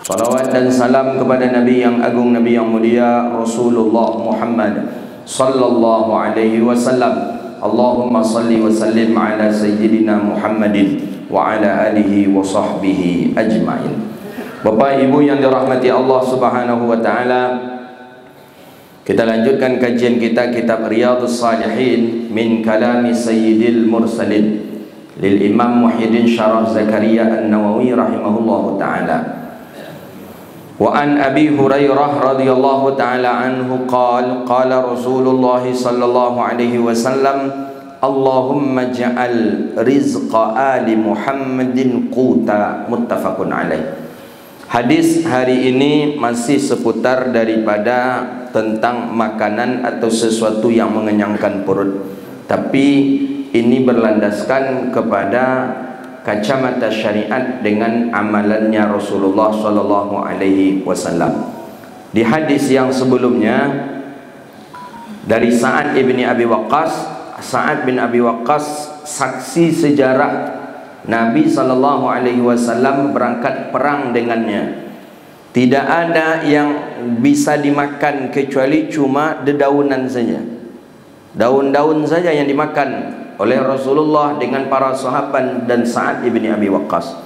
Salawat dan salam kepada Nabi yang agung, Nabi yang mulia, Rasulullah Muhammad sallallahu alaihi wasallam. Allahumma salli wa sallim ala sayyidina Muhammadin wa ala alihi wa sahbihi ajma'in. Bapak Ibu yang dirahmati Allah Subhanahu wa taala, kita lanjutkan kajian kita kitab Riyadhus Shalihin min kalami Sayyidil Mursalin lil Imam Muhyiddin Syaraf Zakaria An-Nawawi rahimahullahu taala. Wa an Abi Hurairah radhiyallahu taala anhu qala qala Rasulullah sallallahu alaihi wasallam Allahumma ja'al rizqa ali Muhammadin quta, muttafaqun alaih. Hadis hari ini masih seputar daripada tentang makanan atau sesuatu yang mengenyangkan perut, tapi ini berlandaskan kepada kacamata syariat dengan amalannya Rasulullah sallallahu alaihi wasallam. Di hadis yang sebelumnya dari Sa'ad bin Abi Waqqas, Sa'ad bin Abi Waqqas saksi sejarah Nabi sallallahu alaihi wasallam berangkat perang dengannya. Tidak ada yang bisa dimakan kecuali cuma dedaunan saja. Daun-daun saja yang dimakan oleh Rasulullah dengan para sahabat dan Sa'ad ibn Abi Waqqas.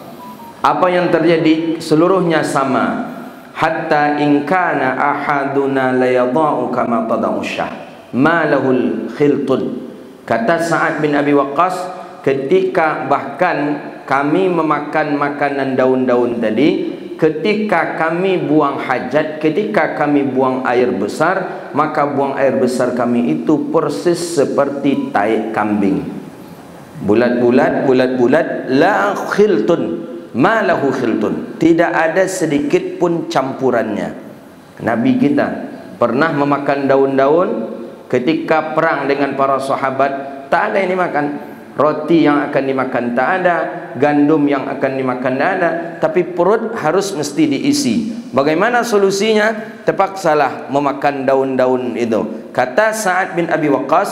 Apa yang terjadi seluruhnya sama. Hatta in kana ahaduna la yadha'u kama tada'u syah ma lahul khiltun. Kata Sa'ad bin Abi Waqqas, ketika bahkan kami memakan makanan daun-daun tadi, ketika kami buang hajat, ketika kami buang air besar, maka buang air besar kami itu persis seperti tai kambing. Bulat-bulat, bulat-bulat, la khiltun, ma lahu khiltun. Tidak ada sedikit pun campurannya. Nabi kita pernah memakan daun-daun ketika perang dengan para sahabat, tak ada yang dimakan. Roti yang akan dimakan tak ada, gandum yang akan dimakan tak ada, tapi perut harus mesti diisi. Bagaimana solusinya? Terpaksalah memakan daun-daun itu. Kata Sa'ad bin Abi Waqqas,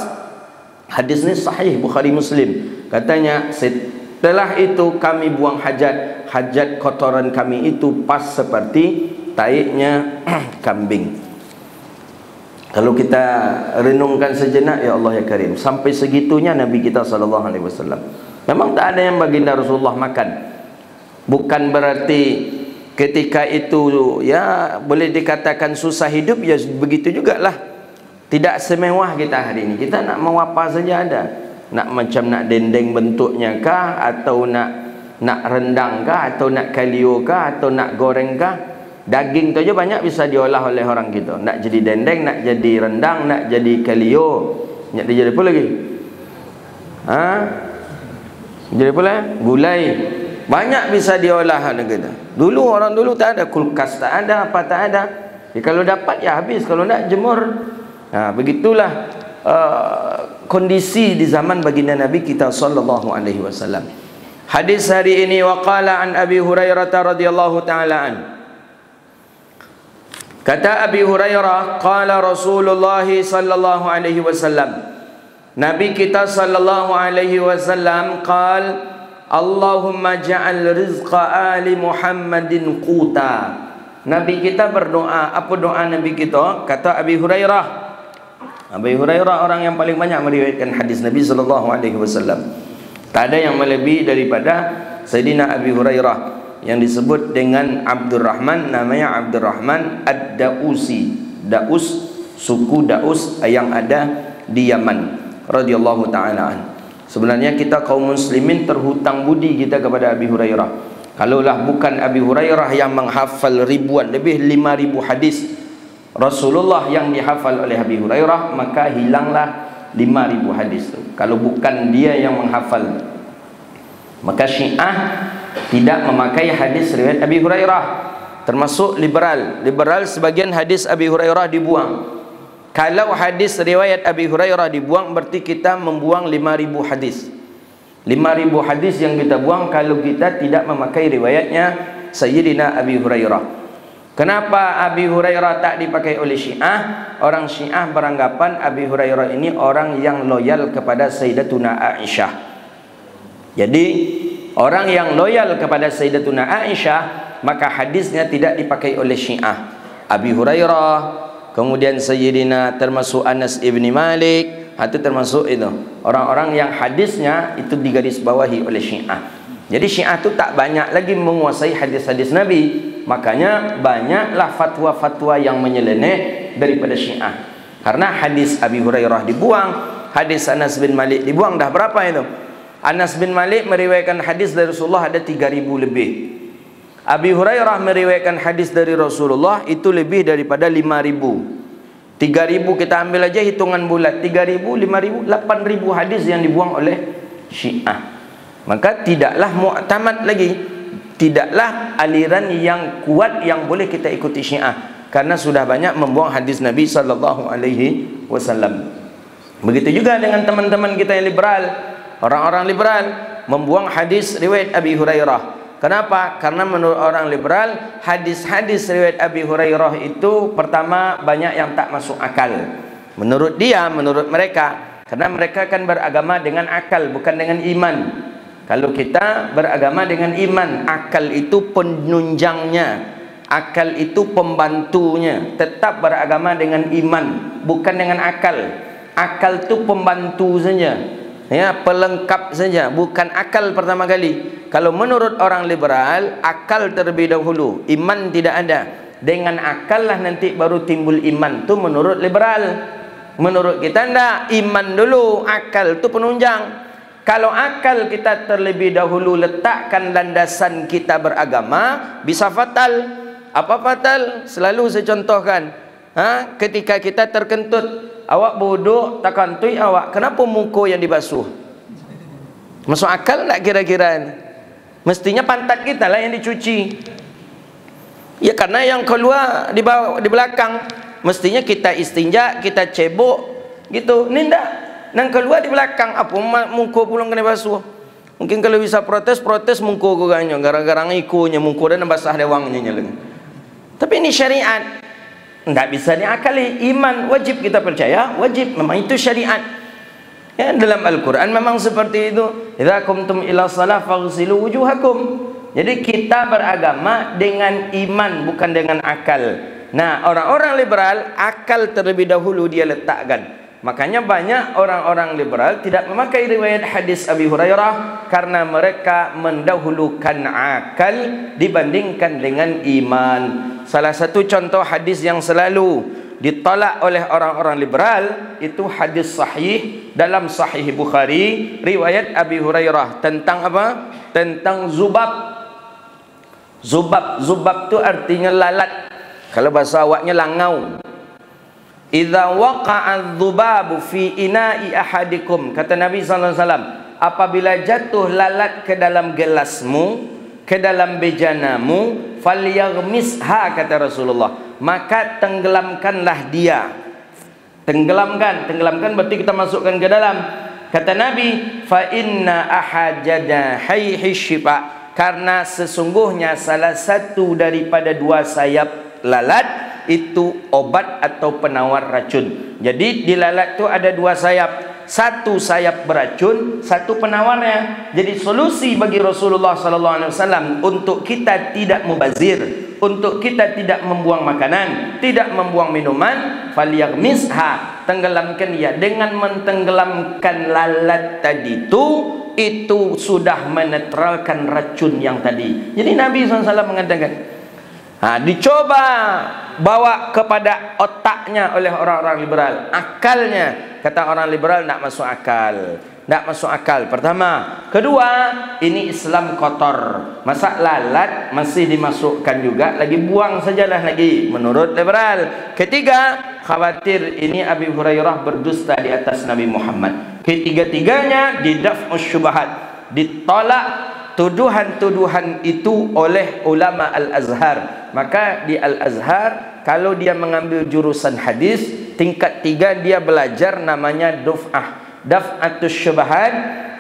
hadis ini sahih Bukhari Muslim. Katanya, setelah itu kami buang hajat, hajat kotoran kami itu pas seperti taiknya kambing. Kalau kita renungkan sejenak, ya Allah ya Karim, sampai segitunya Nabi kita sallallahu alaihi wasallam. Memang tak ada yang baginda Rasulullah makan. Bukan berarti ketika itu ya boleh dikatakan susah hidup, ya begitu jugalah. Tidak semewah kita hari ini. Kita nak mau apa saja ada. Nak macam nak dendeng bentuknya kah, atau nak rendang kah, atau nak kalio kah, atau nak goreng kah. Daging tu aja banyak bisa diolah oleh orang kita. Nak jadi dendeng, nak jadi rendang, nak jadi kalio, nak jadi apa lagi? Jadi apa lah? Gulai. Banyak bisa diolah kita. Dulu orang dulu tak ada kulkas, tak ada apa, tak ada. Kalau dapat ya habis, kalau nak jemur. Begitulah kondisi di zaman baginda Nabi kita sallallahu alaihi wasallam. Hadis hari ini, waqala an Abi Hurairah radhiyallahu taala an. Kata Abi Hurairah, qala Rasulullah sallallahu alaihi wasallam, Nabi kita sallallahu alaihi wasallam qala, Allahumma ja'al rizqa ali Muhammadin quta. Nabi kita berdoa. Apa doa Nabi kita? Kata Abi Hurairah. Abi Hurairah orang yang paling banyak meriwayatkan hadis Nabi sallallahu alaihi wasallam. Tak ada yang melebihi daripada Sayyidina Abi Hurairah, yang disebut dengan Abdurrahman, namanya Abdurrahman Ad-Dausi. Daus, suku Daus yang ada di Yaman, radhiyallahu taala an. Sebenarnya kita kaum muslimin terhutang budi kita kepada Abi Hurairah. Kalaulah bukan Abi Hurairah yang menghafal ribuan, lebih 5.000 hadis Rasulullah yang dihafal oleh Abi Hurairah, maka hilanglah 5.000 hadis itu. Kalau bukan dia yang menghafal, maka Syiah tidak memakai hadis riwayat Abi Hurairah, termasuk liberal. Liberal sebagian hadis Abi Hurairah dibuang. Kalau hadis riwayat Abi Hurairah dibuang, berarti kita membuang 5.000 hadis. 5.000 hadis yang kita buang kalau kita tidak memakai riwayatnya Sayyidina Abi Hurairah. Kenapa Abi Hurairah tak dipakai oleh Syiah? Orang Syiah beranggapan Abi Hurairah ini orang yang loyal kepada Sayyidatuna Aisyah. Jadi orang yang loyal kepada Sayyidatuna Aisyah, maka hadisnya tidak dipakai oleh Syiah. Abi Hurairah, kemudian Sayyidina, termasuk Anas ibni Malik, itu termasuk itu orang-orang yang hadisnya itu digarisbawahi oleh Syiah. Jadi Syiah itu tak banyak lagi menguasai hadis-hadis Nabi, makanya banyaklah fatwa-fatwa yang menyeleneh daripada Syiah. Karena hadis Abi Hurairah dibuang, hadis Anas bin Malik dibuang, dah berapa itu? Anas bin Malik meriwayatkan hadis dari Rasulullah ada 3.000 lebih. Abi Hurairah meriwayatkan hadis dari Rasulullah itu lebih daripada 5.000. 3.000 kita ambil aja hitungan bulat, 3.000, 5.000, 8.000 hadis yang dibuang oleh Syiah. Maka tidaklah mu'tamad lagi, tidaklah aliran yang kuat yang boleh kita ikuti Syiah, karena sudah banyak membuang hadis Nabi sallallahu alaihi wasallam. Begitu juga dengan teman-teman kita yang liberal. Orang-orang liberal membuang hadis riwayat Abi Hurairah. Kenapa? Karena menurut orang liberal, hadis-hadis riwayat Abi Hurairah itu pertama banyak yang tak masuk akal. Menurut dia, menurut mereka, karena mereka kan beragama dengan akal, bukan dengan iman. Kalau kita beragama dengan iman, akal itu penunjangnya, akal itu pembantunya. Tetap beragama dengan iman, bukan dengan akal. Akal itu pembantu saja, ya, pelengkap saja, bukan akal pertama kali. Kalau menurut orang liberal, akal terlebih dahulu, iman tidak ada. Dengan akal lah nanti baru timbul iman. Itu menurut liberal. Menurut kita tidak, iman dulu, akal itu penunjang. Kalau akal kita terlebih dahulu letakkan landasan kita beragama, bisa fatal. Apa fatal? Selalu saya contohkan, ketika kita terkentut, awak bodoh tak kantui awak, kenapa muka yang dibasuh? Masuk akal tak kira-kira? Mestinya pantat kita lah yang dicuci. Ya, karena yang keluar di bawah, di belakang, mestinya kita istinja, kita cebok gitu. Ini enggak, yang keluar di belakang, apa muka pulang kena basuh? Mungkin kalau bisa protes muka guganya, gara-gara ngikunya muka dan basah dewangnya lagi. Tapi ini syariat, tidak bisa diakali. Iman wajib kita percaya, wajib, memang itu syariat. Ya, dalam Al-Quran memang seperti itu. Idza qumtum ila shalah faghsilu wujuhakum. Jadi kita beragama dengan iman, bukan dengan akal. Nah, orang-orang liberal akal terlebih dahulu dia letakkan. Makanya banyak orang-orang liberal tidak memakai riwayat hadis Abi Hurairah karena mereka mendahulukan akal dibandingkan dengan iman. Salah satu contoh hadis yang selalu ditolak oleh orang-orang liberal itu hadis sahih dalam Sahih Bukhari riwayat Abi Hurairah tentang apa? Tentang zubab. Zubab itu artinya lalat. Kalau bahasa awaknya langau. Idza waqa'a dzubabu fi ina'i ahadikum, kata Nabi sallallahu alaihi wasallam, apabila jatuh lalat ke dalam gelasmu, ke dalam bejanamu, falyaghmisha, kata Rasulullah, maka tenggelamkanlah dia. Tenggelamkan berarti kita masukkan ke dalam. Kata Nabi, fa inna ahajada hayhi syifa, karena sesungguhnya salah satu daripada dua sayap lalat itu obat atau penawar racun. Jadi di lalat itu ada dua sayap, satu sayap beracun, satu penawarnya. Jadi solusi bagi Rasulullah SAW untuk kita tidak mubazir, untuk kita tidak membuang makanan, tidak membuang minuman, falyaghmisha, tenggelamkan dia. Dengan mentenggelamkan lalat tadi itu sudah menetralkan racun yang tadi. Jadi Nabi SAW mengatakan, dicoba bawa kepada otaknya oleh orang-orang liberal, akalnya. Kata orang liberal tidak masuk akal, tidak masuk akal. Pertama, kedua, ini Islam kotor. Masa lalat masih dimasukkan juga, lagi buang sajalah lagi menurut liberal. Ketiga, khawatir ini Abi Hurairah berdusta di atas Nabi Muhammad. Ketiga-tiganya didaf'us syubhat, ditolak tuduhan-tuduhan itu oleh ulama Al-Azhar. Maka di Al-Azhar, kalau dia mengambil jurusan hadis tingkat 3, dia belajar namanya daf'atus syubhat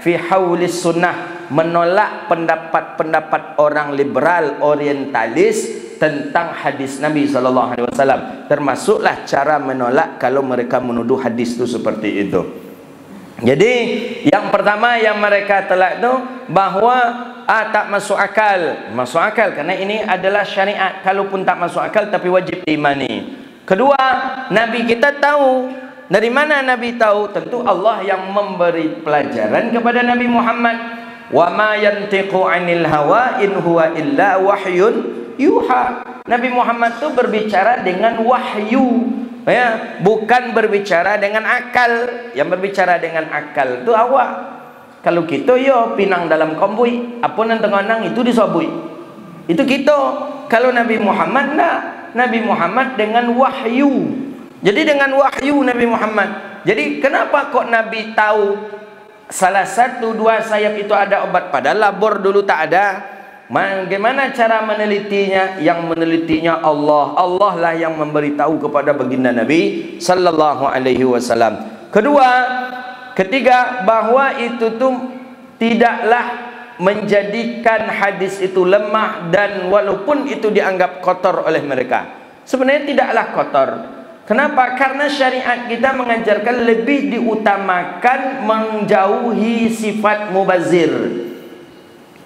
fi haulis sunnah, menolak pendapat-pendapat orang liberal orientalis tentang hadis Nabi SAW. Termasuklah cara menolak kalau mereka menuduh hadis itu seperti itu. Jadi yang pertama yang mereka telak itu bahawa tak masuk akal. Masuk akal karena ini adalah syariat. Kalaupun tak masuk akal tapi wajib diimani. Kedua, Nabi kita tahu. Dari mana Nabi tahu? Tentu Allah yang memberi pelajaran kepada Nabi Muhammad. Wa ma yantiqu 'anil hawa in huwa illa wahyun yuha. Nabi Muhammad itu berbicara dengan wahyu. Ya, bukan berbicara dengan akal. Yang berbicara dengan akal itu awak. Kalau kita yo pinang dalam kombui, apa nan tengah itu disobui. Itu kita. Kalau Nabi Muhammad enggak. Nabi Muhammad dengan wahyu. Jadi dengan wahyu Nabi Muhammad. Jadi kenapa kok Nabi tahu salah satu dua sayap itu ada obat, padahal labor dulu tak ada? Bagaimana cara menelitinya? Yang menelitinya Allah. Allah lah yang memberitahu kepada baginda Nabi sallallahu alaihi wasallam. Kedua, ketiga, bahwa itu tuh tidaklah menjadikan hadis itu lemah, dan walaupun itu dianggap kotor oleh mereka, sebenarnya tidaklah kotor. Kenapa? Karena syariat kita mengajarkan lebih diutamakan menjauhi sifat mubazir.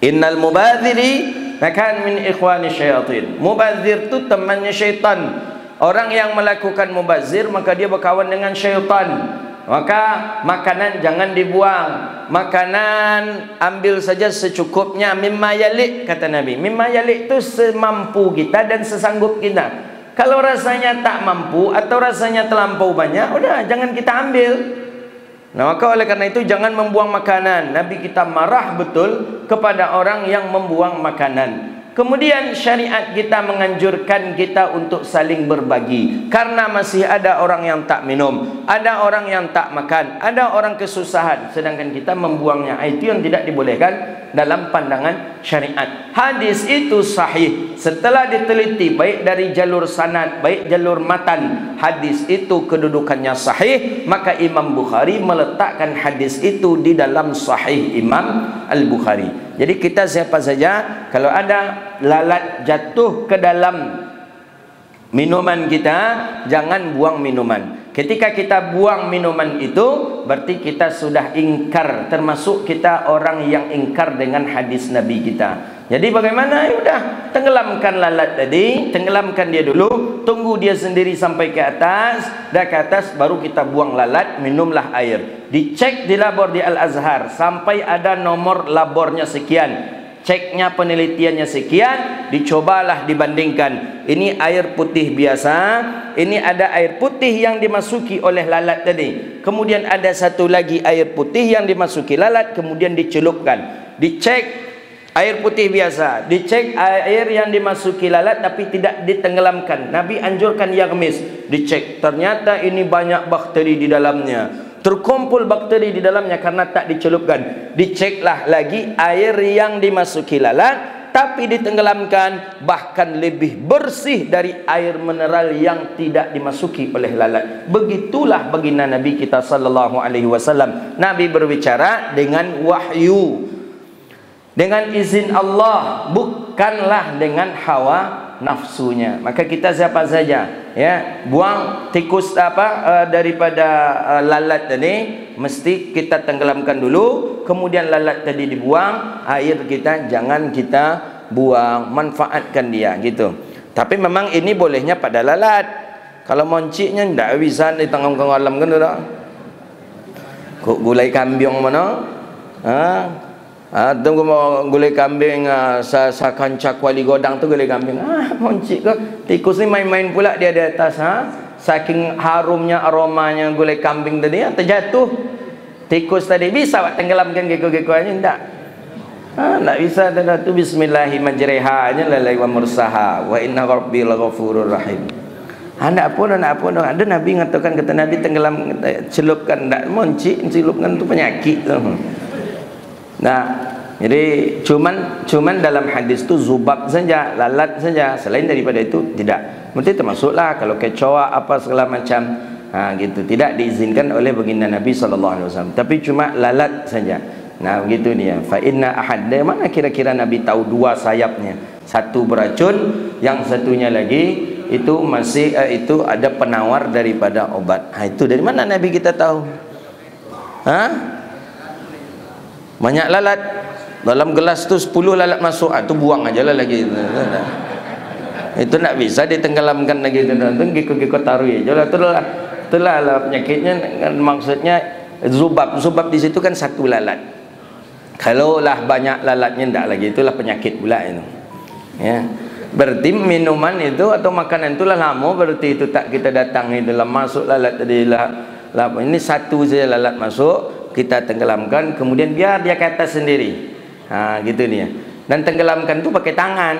Innal mubadziri akan min ikhwani syayatin. Mubazir itu temannya syaitan. Orang yang melakukan mubazir maka dia berkawan dengan syaitan. Maka makanan jangan dibuang. Makanan ambil saja secukupnya. Mimma yalik, kata Nabi. Mimma yalik itu semampu kita dan sesanggup kita. Kalau rasanya tak mampu atau rasanya terlampau banyak, udah jangan kita ambil. Nah, maka oleh karena itu jangan membuang makanan. Nabi kita marah betul kepada orang yang membuang makanan. Kemudian syariat kita menganjurkan kita untuk saling berbagi. Karena masih ada orang yang tak minum, ada orang yang tak makan, ada orang kesusahan, sedangkan kita membuangnya. Itu yang tidak dibolehkan dalam pandangan syariat. Hadis itu sahih setelah diteliti baik dari jalur sanad, baik jalur matan. Hadis itu kedudukannya sahih, maka Imam Bukhari meletakkan hadis itu di dalam Sahih Imam Al-Bukhari. Jadi kita siapa saja, kalau ada lalat jatuh ke dalam minuman kita, jangan buang minuman. Ketika kita buang minuman itu, berarti kita sudah ingkar, termasuk kita orang yang ingkar dengan hadis Nabi kita. Jadi bagaimana? Ya udah, tenggelamkan lalat tadi, tenggelamkan dia dulu, tunggu dia sendiri sampai ke atas, dah ke atas baru kita buang lalat, minumlah air. Dicek di labor di Al-Azhar sampai ada nomor labornya sekian. Ceknya penelitiannya sekian, dicobalah dibandingkan. Ini air putih biasa, ini ada air putih yang dimasuki oleh lalat tadi. Kemudian ada satu lagi air putih yang dimasuki lalat, kemudian dicelupkan. Dicek air putih biasa, dicek air yang dimasuki lalat tapi tidak ditenggelamkan. Nabi anjurkan yaghmis. Dicek, ternyata ini banyak bakteri di dalamnya. Terkumpul bakteri di dalamnya karena tak dicelupkan. Diceklah lagi air yang dimasuki lalat tapi ditenggelamkan, bahkan lebih bersih dari air mineral yang tidak dimasuki oleh lalat. Begitulah baginda Nabi kita sallallahu alaihi wasallam. Nabi berbicara dengan wahyu, dengan izin Allah, bukanlah dengan hawa nafsunya. Maka kita siapa saja ya buang tikus daripada lalat tadi, mesti kita tenggelamkan dulu, kemudian lalat tadi dibuang, air kita jangan kita buang, manfaatkan dia gitu. Tapi memang ini bolehnya pada lalat. Kalau monciknya tidak bisa di tengah alam kan dah. Kok gulai kambing mana? Tunggu mau gulai kambing sa kancak wali godang tu gulai kambing. Moncik ke tikus ni main-main pula dia di atas. Saking harumnya aromanya gulai kambing tadi terjatuh tikus tadi. Bisa awak tenggelamkan geko-gekoannya? Enggak. Enggak bisa. Tu bismillahirrahmanirrahim lalai wa mursaha wa inna rabbi laghafurur rahim. Enggak pun ada Nabi mengatakan, kata Nabi tenggelam celupkan, enggak moncik celupkan tu penyakit tu. Nah, jadi cuman dalam hadis tu zubab saja, lalat saja. Selain daripada itu tidak. Mesti termasuklah kalau kecoa apa segala macam. Gitu. Tidak diizinkan oleh baginda Nabi sallallahu alaihi wasallam. Tapi cuma lalat saja. Nah, begitu dia. Fa inna ahad. Dari mana kira-kira Nabi tahu dua sayapnya? Satu beracun, yang satunya lagi itu masih itu ada penawar daripada obat. Itu dari mana Nabi kita tahu? Ha? Banyak lalat. Dalam gelas tu 10 lalat masuk, tu buang aja lah lagi. Itu tak bisa ditenggelamkan lagi. Itu giko taruh aja lah. Itulah penyakitnya. Maksudnya zubab di situ kan satu lalat. Kalau lah banyak lalatnya ndak lagi, itulah penyakit pula itu. Ya. Berarti minuman itu atau makanan itulah lama, berarti itu tak kita datang itu lah masuk lalat tadi lah. Ini satu saja lalat masuk, kita tenggelamkan, kemudian biar dia ke atas sendiri. Gitu nih ya. Dan tenggelamkan itu pakai tangan,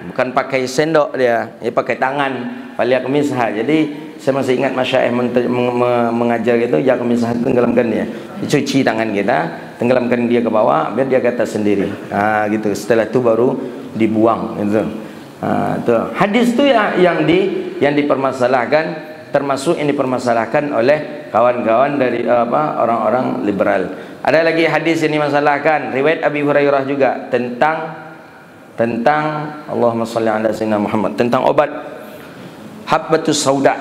bukan pakai sendok dia pakai tangan. Palia kemisah. Jadi saya masih ingat masyaikh mengajar gitu, ya kemisah tenggelamkan dia. Dicuci tangan kita, tenggelamkan dia ke bawah, biar dia ke atas sendiri. Gitu. Setelah itu baru dibuang gitu. Tuh. Hadis itu yang dipermasalahkan, termasuk yang dipermasalahkan oleh kawan-kawan dari orang-orang liberal. Ada lagi hadis yang dimasalahkan, riwayat Abi Hurairah juga tentang Allahumma shalli ala sayyidina Muhammad, tentang obat habbatus sauda.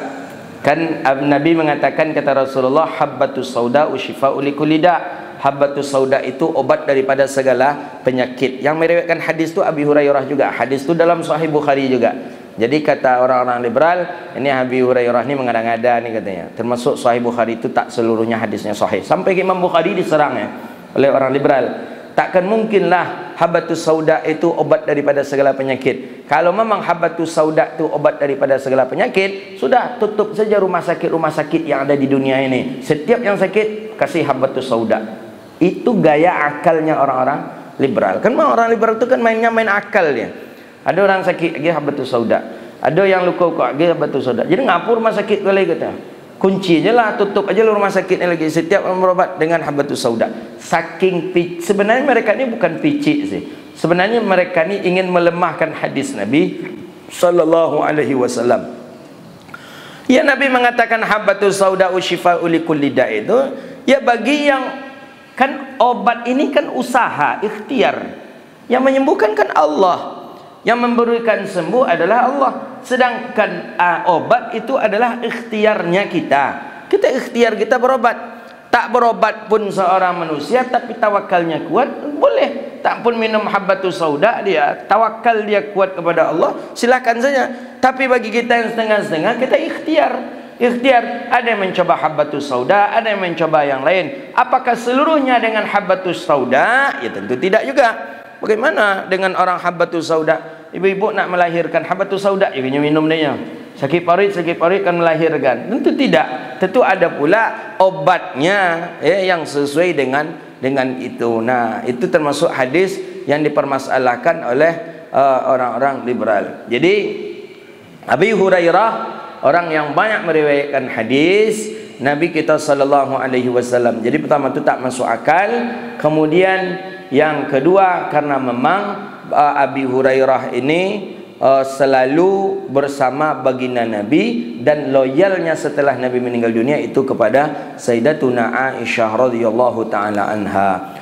Kan Nabi mengatakan, kata Rasulullah, habbatus sauda usyifa'u likulli da'. Habbatus sauda itu obat daripada segala penyakit. Yang meriwayatkan hadis itu Abi Hurairah juga. Hadis itu dalam Sahih Bukhari juga. Jadi kata orang-orang liberal, ini Abi Hurairah ini mengada-ngada nih katanya. Termasuk Sahih Bukhari itu tak seluruhnya hadisnya sahih. Sampai Imam Bukhari diserang oleh orang liberal. Takkan mungkinlah habbatus sauda itu obat daripada segala penyakit. Kalau memang habbatus sauda itu obat daripada segala penyakit, sudah tutup saja rumah sakit yang ada di dunia ini. Setiap yang sakit kasih habbatus sauda. Itu gaya akalnya orang-orang liberal. Kan orang liberal itu kan main akal dia. Ada orang sakit lagi habbatus sauda, ada yang luka-luka lagi habbatus sauda. Jadi ngapur rumah sakit kali kata, kunci aja lah, tutup aja rumah sakitnya lagi, setiap berobat dengan habbatus sauda. Saking sebenarnya mereka ini bukan picik sih. Sebenarnya mereka ini ingin melemahkan hadis Nabi sallallahu alaihi wasallam. Ya, Nabi mengatakan habbatus sauda usyifa'u likulli da' itu ya bagi yang kan obat ini kan usaha, ikhtiar. Yang menyembuhkan kan Allah. Yang memberikan sembuh adalah Allah. Sedangkan obat itu adalah ikhtiarnya kita. Kita ikhtiar kita berobat. Tak berobat pun seorang manusia, tapi tawakalnya kuat, boleh. Tak pun minum habbatus sauda, dia tawakal, dia kuat kepada Allah, silakan saja. Tapi bagi kita yang setengah-setengah, kita ikhtiar. Ada yang mencoba habbatus sauda, ada yang mencoba yang lain. Apakah seluruhnya dengan habbatus sauda? Ya tentu tidak juga. Bagaimana dengan orang habbatus sauda? Ibu-ibu nak melahirkan habbatus sauda, ibunya minum dia. Sakit parit kan melahirkan. Tentu tidak. Tentu ada pula obatnya yang sesuai dengan itu. Nah, itu termasuk hadis yang dipermasalahkan oleh orang-orang liberal. Jadi Abi Hurairah orang yang banyak meriwayatkan hadis Nabi kita sallallahu alaihi wasallam. Jadi pertama itu tak masuk akal, kemudian yang kedua karena memang Abi Hurairah ini selalu bersama baginda Nabi dan loyalnya setelah Nabi meninggal dunia itu kepada Sayyidatuna Aisyah radhiyallahu taala anha.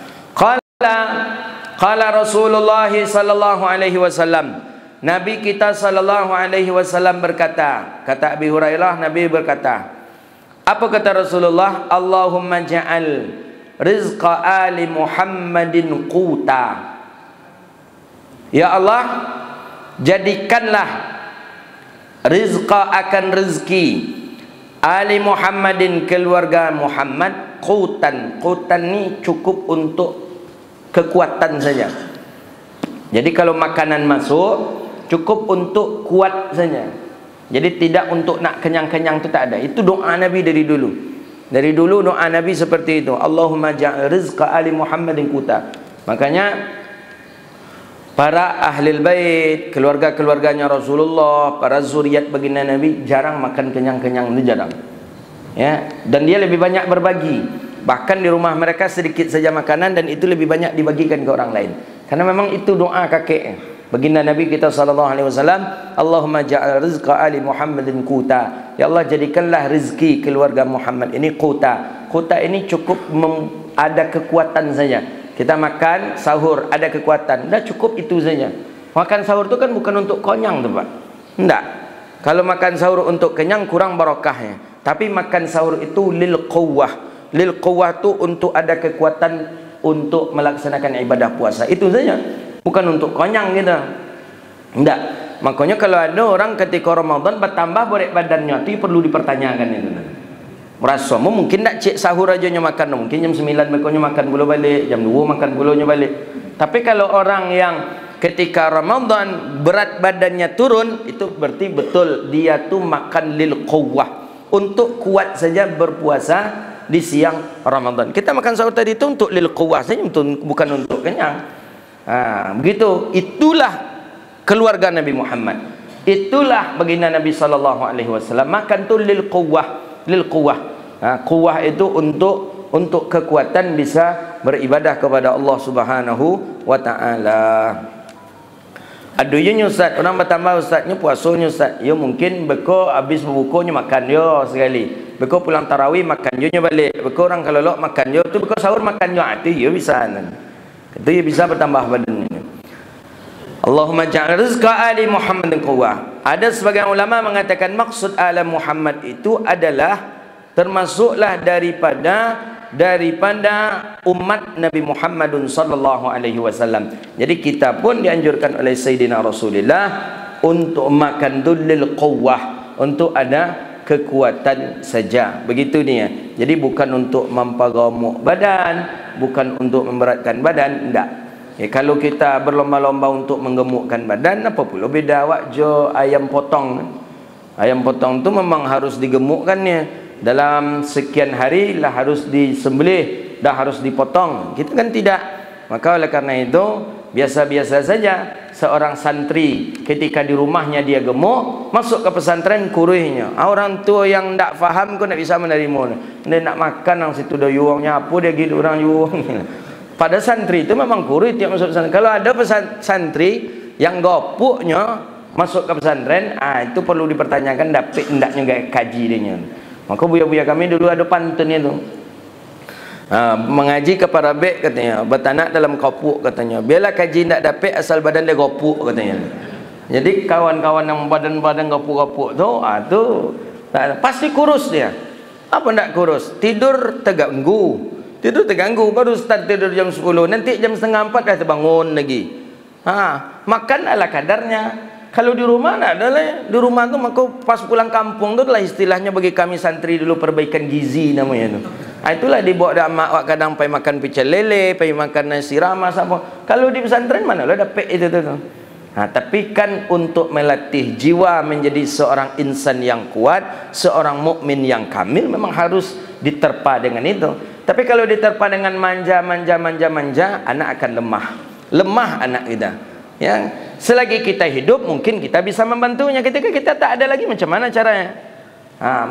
Qala Rasulullah sallallahu alaihi wasallam, Nabi kita sallallahu alaihi wasallam berkata, kata Abi Hurairah, Nabi berkata, apa kata Rasulullah? Allahumma ja'al rizqa ali Muhammadin quta. Ya Allah, jadikanlah rizqa akan rezeki ali Muhammadin, keluarga Muhammad, qutan. Qutan ni cukup untuk kekuatan saja. Jadi kalau makanan masuk cukup untuk kuat saja. Jadi tidak untuk nak kenyang-kenyang tu tak ada. Itu doa Nabi dari dulu. Dari dulu doa Nabi seperti itu. Allahumma ja'al rizqa ali Muhammadin quta. Makanya para ahlul bait, keluarga-keluarganya Rasulullah, para zuriat baginda Nabi jarang makan kenyang-kenyang, itu jarang. Ya, dan dia lebih banyak berbagi. Bahkan di rumah mereka sedikit saja makanan dan itu lebih banyak dibagikan ke orang lain. Karena memang itu doa kakek baginda Nabi kita sallallahu alaihi wasallam, Allahumma ja'al rizqa ali Muhammadin quta. Ya Allah, jadikanlah rezeki keluarga Muhammad ini quta. Quta ini cukup ada kekuatan saja. Kita makan sahur ada kekuatan, dah cukup itu saja. Makan sahur itu kan bukan untuk konyang tuh Pak. Enggak. Kalau makan sahur untuk kenyang kurang barokahnya. Tapi makan sahur itu lil quwwah, Lil quwwah tu untuk ada kekuatan untuk melaksanakan ibadah puasa. Itu saja. Bukan untuk konyang kita. Tidak. Makanya kalau ada orang ketika Ramadan bertambah berat badannya, itu perlu dipertanyakan itu. Merasa mungkin tak cek sahur aja makan, mungkin jam 9 makannya makan pula balik, jam 2 makan pulanya balik. Tapi kalau orang yang ketika Ramadan berat badannya turun, itu berarti betul dia tu makan lil quwwah, untuk kuat saja berpuasa di siang Ramadan. Kita makan sahur tadi itu untuk lil quwwah saja, bukan untuk kenyang. Begitu. Itulah keluarga Nabi Muhammad. Itulah baginda Nabi SAW. Makan tu lil quwwah, lil quwwah. Quwwah itu untuk kekuatan bisa beribadah kepada Allah Subhanahu wa taala. Aduhnya Ustaz, orang bertambah Ustaznya puasanya Ustaz. Ya mungkin beko habis berbukanya makan yo sekali. Beko pulang tarawih makan yo balik. Beko orang kalau lok makan yo tu, beko sahur makan yo itu ya bisa. Itu ya bisa bertambah badan. Allahumma ja'al rizqa ali Muhammadin quwwah. Ada sebagian ulama mengatakan maksud ala Muhammad itu adalah termasuklah daripada umat Nabi Muhammadun sallallahu alaihi wasallam. Jadi kita pun dianjurkan oleh Sayyidina Rasulullah untuk makan lil quwwah, untuk ada kekuatan saja. Begitu ni ya. Jadi bukan untuk mempergemuk badan, bukan untuk memberatkan badan, tidak. Kalau kita berlomba-lomba untuk menggemukkan badan, apa pula beda awak jo ayam potong. Ayam potong tu memang harus digemukkannya. Dalam sekian hari lah harus disembelih, dah harus dipotong. Kita kan tidak. Maka oleh karena itu biasa-biasa saja seorang santri ketika di rumahnya dia gemuk, masuk ke pesantren kuruhnya. Orang tua yang tak faham kau nak bisa menerima. Dia nak makan yang situ dah yuangnya apa dia gitu orang yuang. Pada santri itu memang kuruh tiap masuk pesantren. Kalau ada santri yang gopuknya masuk ke pesantren, itu perlu dipertanyakan dapat hendaknya kaji dia. Maka buya-buya kami dulu ada pantun itu. Mengaji kepada bek katanya, bertanak dalam kopuk katanya. Biarlah kaji tidak dapat asal badan dia gopuk katanya. Jadi kawan-kawan yang badan-badan gopuk-gopuk tu, pasti kurus dia. Apa nak kurus? Tidur terganggu. Tidur terganggu, baru start tidur jam 10, nanti jam setengah 4 dah terbangun lagi. Makan ala kadarnya. Kalau di rumah nak adalah di rumah tu, maka pas pulang kampung tu adalah istilahnya bagi kami santri dulu perbaikan gizi namanya tu. Itulah dibawa dak mak wak kadang pai makan pecel lele, pai makan nasi ramas apa. Kalau di pesantren mana lah dapat itu tu. Tapi kan untuk melatih jiwa menjadi seorang insan yang kuat, seorang mukmin yang kamil, memang harus diterpa dengan itu. Tapi kalau diterpa dengan manja, anak akan lemah. Lemah anak kita. Ya, selagi kita hidup mungkin kita bisa membantunya. Ketika kita tak ada lagi, macam mana caranya?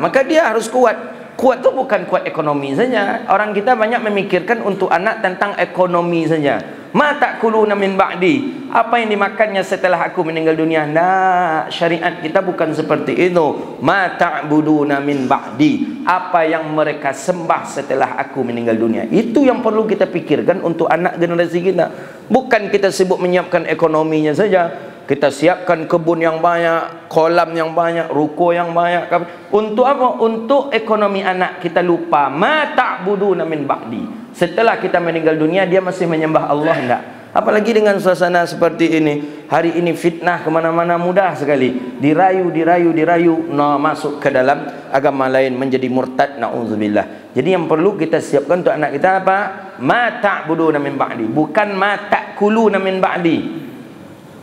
Maka dia harus kuat. Kuat itu bukan kuat ekonomi saja. Orang kita banyak memikirkan untuk anak tentang ekonomi saja. Ma ta'kuluna min ba'di. Apa yang dimakannya setelah aku meninggal dunia? Nah, syariat kita bukan seperti itu. Ma ta'buduna min ba'di. Apa yang mereka sembah setelah aku meninggal dunia. Itu yang perlu kita pikirkan untuk anak generasi kita. Bukan kita sibuk menyiapkan ekonominya saja. Kita siapkan kebun yang banyak, kolam yang banyak, ruko yang banyak. Untuk apa? Untuk ekonomi anak. Kita lupa ma ta'buduna min ba'di. Setelah kita meninggal dunia, dia masih menyembah Allah enggak? Apalagi dengan suasana seperti ini. Hari ini fitnah kemana-mana mudah sekali. Dirayu, masuk ke dalam agama lain, menjadi murtad, na'udzubillah. Jadi yang perlu kita siapkan untuk anak kita apa? Ma ta'buduna min ba'di. Bukan ma ta'kuluna min ba'di.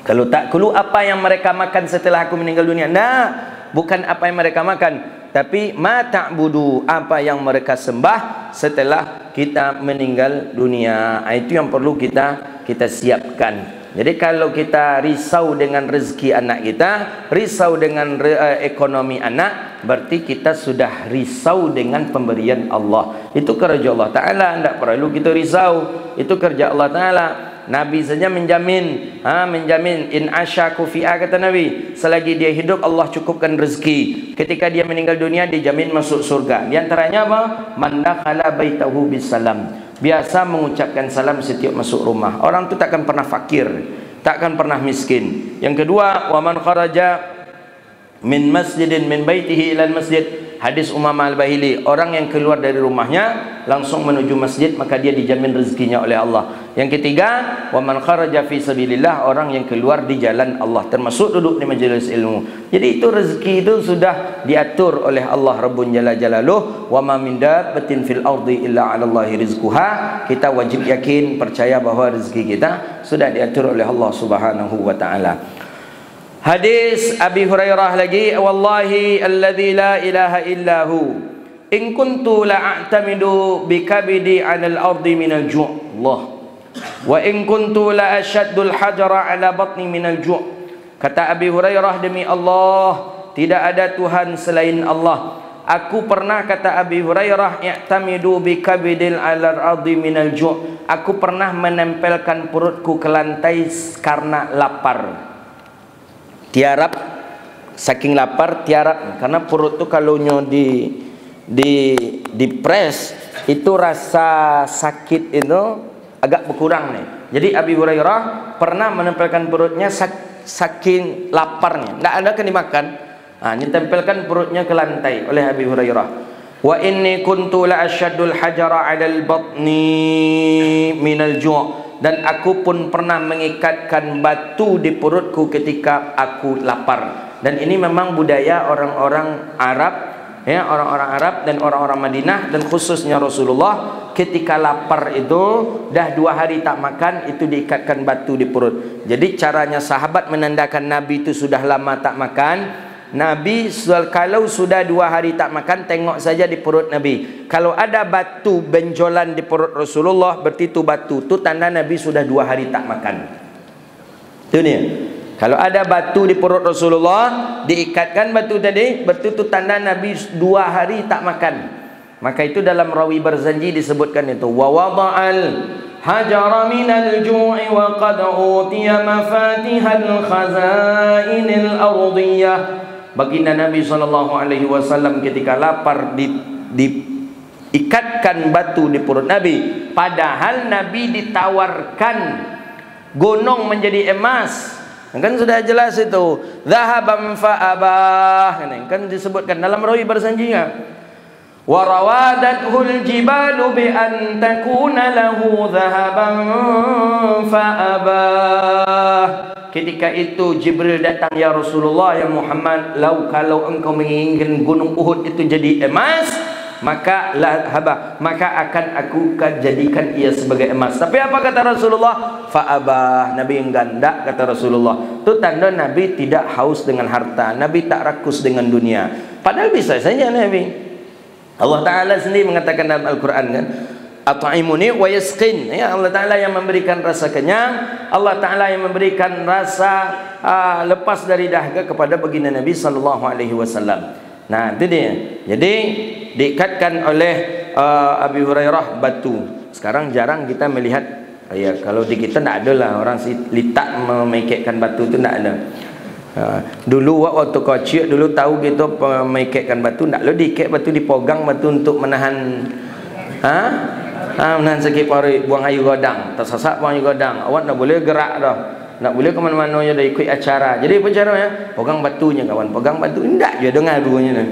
Kalau tak kulu apa yang mereka makan setelah aku meninggal dunia. Nah, bukan apa yang mereka makan, tapi ma ta'budu, apa yang mereka sembah setelah kita meninggal dunia. Itu yang perlu kita siapkan. Jadi kalau kita risau dengan rezeki anak kita, risau dengan ekonomi anak, berarti kita sudah risau dengan pemberian Allah. Itu kerja Allah Ta'ala, tidak perlu kita risau. Itu kerja Allah Ta'ala. Nabi saja menjamin, in asyaku fi'a, kata Nabi, selagi dia hidup Allah cukupkan rezeki. Ketika dia meninggal dunia dijamin masuk surga. Di antaranya apa? Man dakhala baitahu bisalam. Biasa mengucapkan salam setiap masuk rumah. Orang itu takkan pernah fakir, takkan pernah miskin. Yang kedua, wa man kharaja min masjidin min baitihi ila masjid. Hadis Umamah Al-Bahili, orang yang keluar dari rumahnya langsung menuju masjid, maka dia dijamin rezekinya oleh Allah. Yang ketiga, wa man kharaja fi sabilillah, orang yang keluar di jalan Allah, termasuk duduk di majelis ilmu. Jadi itu rezeki itu sudah diatur oleh Allah Rabbun Jalla Jalaluh. Wa ma min dabbatin fil ardi illa 'ala Allahi rizquha. Kita wajib yakin, percaya bahawa rezeki kita sudah diatur oleh Allah Subhanahu wa taala. Hadis Abi Hurairah lagi, wallahi alladzi la ilaha illahu in kuntu la'tamidu bikabidi 'alal ardi minal ju'. Allah. Wa in kuntu la ashaddul hajara 'ala batni minal ju'. Kata Abi Hurairah, demi Allah tidak ada Tuhan selain Allah. Aku pernah, kata Abi Hurairah, i'tamidu bikabidil 'alal ardi minal ju'. Aku pernah menempelkan perutku ke lantai karena lapar. Tiarap, saking lapar tiarap, karena perut tu kalau di press itu rasa sakit itu agak berkurang nih. Jadi Abi Hurairah pernah menempelkan perutnya saking laparnya, tidak ada kan dimakan. Ditempelkan perutnya ke lantai oleh Abi Hurairah. Wa inni kuntu la ashaddul hajara 'alal batni minal ju'. Dan aku pun pernah mengikatkan batu di perutku ketika aku lapar. Dan ini memang budaya orang-orang Arab, ya, orang-orang Arab dan orang-orang Madinah, dan khususnya Rasulullah ketika lapar itu dah 2 hari tak makan, itu diikatkan batu di perut. Jadi caranya sahabat menandakan Nabi itu sudah lama tak makan. Nabi kalau sudah 2 hari tak makan, tengok saja di perut Nabi. Kalau ada batu benjolan di perut Rasulullah, berarti itu batu itu tanda Nabi sudah 2 hari tak makan. Itu dia. Kalau ada batu di perut Rasulullah, diikatkan batu tadi, berarti itu tanda Nabi 2 hari tak makan. Maka itu dalam Rawi Barzanji disebutkan itu, wa wada'al hajara minal ju'i wa qad utiya mafatihal khazainil ardiyah. Baginda Nabi SAW ketika lapar diikatkan batu di perut Nabi, padahal Nabi ditawarkan gunung menjadi emas. Kan sudah jelas itu, zahaban fa'abah, kan disebutkan dalam Rawi Barzanjinya. Wa rawadathul jibalu bi an takuna lahu zahaban fa'abah. Ketika itu Jibril datang, ya Rasulullah, ya Muhammad, kalau engkau menginginkan gunung Uhud itu jadi emas, maka akan aku jadikan ia sebagai emas. Tapi apa kata Rasulullah? Fa'abah. Nabi enggandak, kata Rasulullah. Itu tanda Nabi tidak haus dengan harta, Nabi tak rakus dengan dunia. Padahal bisa saja Nabi. Allah Ta'ala sendiri mengatakan dalam Al-Quran kan, at'imuni wa yasqin. Ya, Allah Ta'ala yang memberikan rasa kenyang, Allah Ta'ala yang memberikan rasa lepas dari dahaga kepada baginda Nabi SAW. Nah itu dia. Jadi diikatkan oleh Abi Hurairah batu. Sekarang jarang kita melihat, ya kalau di kita tidak ada lah orang litak memikatkan batu itu, tidak ada. Dulu waktu kecil dulu tahu gitu memikatkan batu, tidak lo diikat batu, dipogang batu untuk menahan menahan sakit paru, buang air godang, tersesat buang air godang. Awak tak boleh gerak dah, tak boleh ke mana-mana dah ikut acara. Jadi apa caranya? Pegang batunya kawan, pegang batu. Tidak je dengar bunyinya.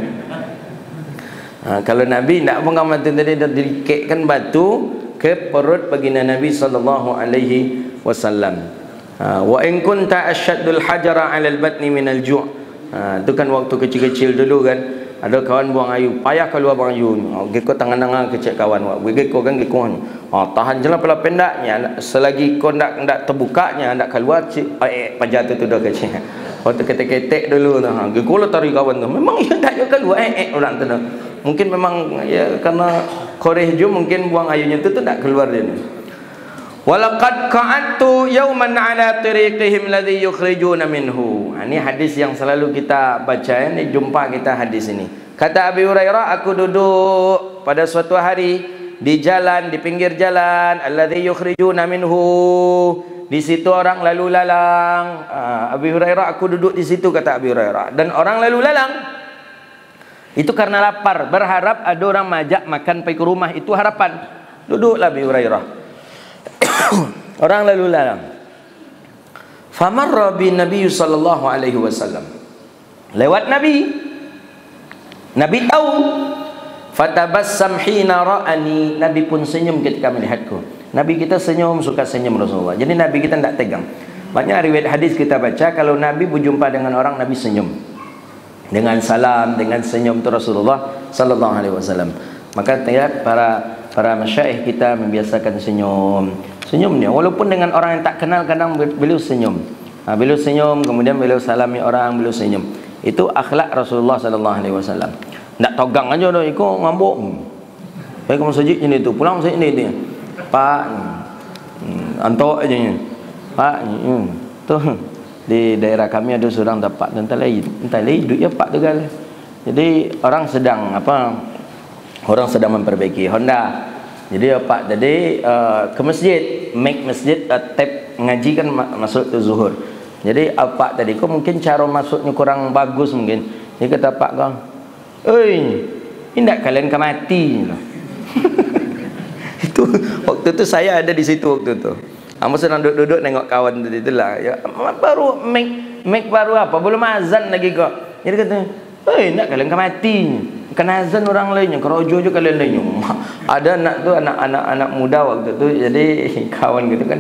Kalau Nabi tidak pegang batu tadi, dah diikatkan batu ke perut baginda Nabi SAW. Wa in kunta ashaddul hajara 'alal batni minal ju'. Itu kan waktu kecil-kecil dulu kan, ada kawan buang air, payah keluar buang air. Geko tangan-tangan kecek kawan, geko kan geko. Tahan jelah pala pendaknya, selagi kau ndak terbukanya ndak keluar pajar tu dah kecil. Waktu ketek-ketek dulu tu, geko lah tarik kawan tu. Memang ia tak keluar orang tu. Mungkin memang ya karena koreh ju mungkin buang airnya tu tak keluar dia ni. Walaqad qa'adtu yawman 'ala tariqihim alladhi yukhrijuna minhu. Ini hadis yang selalu kita baca, ini jumpa kita hadis ini. Kata Abi Hurairah, aku duduk pada suatu hari di jalan, di pinggir jalan, alladhi yukhrijuna minhu. Di situ orang lalu lalang. Abi Hurairah, aku duduk di situ, kata Abi Hurairah, dan orang lalu lalang. Itu karena lapar, berharap ada orang majak makan pergi ke rumah, itu harapan. Duduklah Abi Hurairah. Orang lalu lalang. Famarra bin Nabi sallallahu alaihi wasallam. Lewat Nabi. Nabi tahu. Fatabassam hina ra'ani, Nabi pun senyum ketika melihatku. Nabi kita senyum, suka senyum Rasulullah. Jadi Nabi kita tidak tegang. Banyak riwayat hadis kita baca, kalau Nabi berjumpa dengan orang, Nabi senyum. Dengan salam, dengan senyum itu Rasulullah sallallahu alaihi wasallam. Maka lihat para masyaikh kita membiasakan senyum. Senyumnya walaupun dengan orang yang tak kenal, kadang beliau senyum. Beliau senyum, kemudian beliau salami orang, beliau senyum. Itu akhlak Rasulullah sallallahu alaihi wasallam. Tak togang aja dah, ikut ngambuk. Baik ke masjid ini tu, pulang masjid ini dia. Pak, antok aja ni. Pak, tu di daerah kami ada seorang dapat entah lain duit ya Pak tu kan. Jadi orang sedang orang sedang memperbaiki Honda. Jadi Pak tadi ke masjid, make masjid tap ngaji kan masuk tu zuhur. Jadi Pak tadi kau mungkin cara masuknya kurang bagus mungkin. Dia kata Pak kau, "Oi, indak kalian ke mati." Itu waktu itu saya ada di situ waktu itu. Kamu sedang duduk nengok kawan tadi itulah. Ya, baru make baru apa? Belum azan lagi kok. Jadi kata, "Oi, indak kalian ke mati. Kena azan orang lainnya, kerojo je kalian lainnya." Ada anak tu anak muda waktu tu. Jadi kawan gitu kan,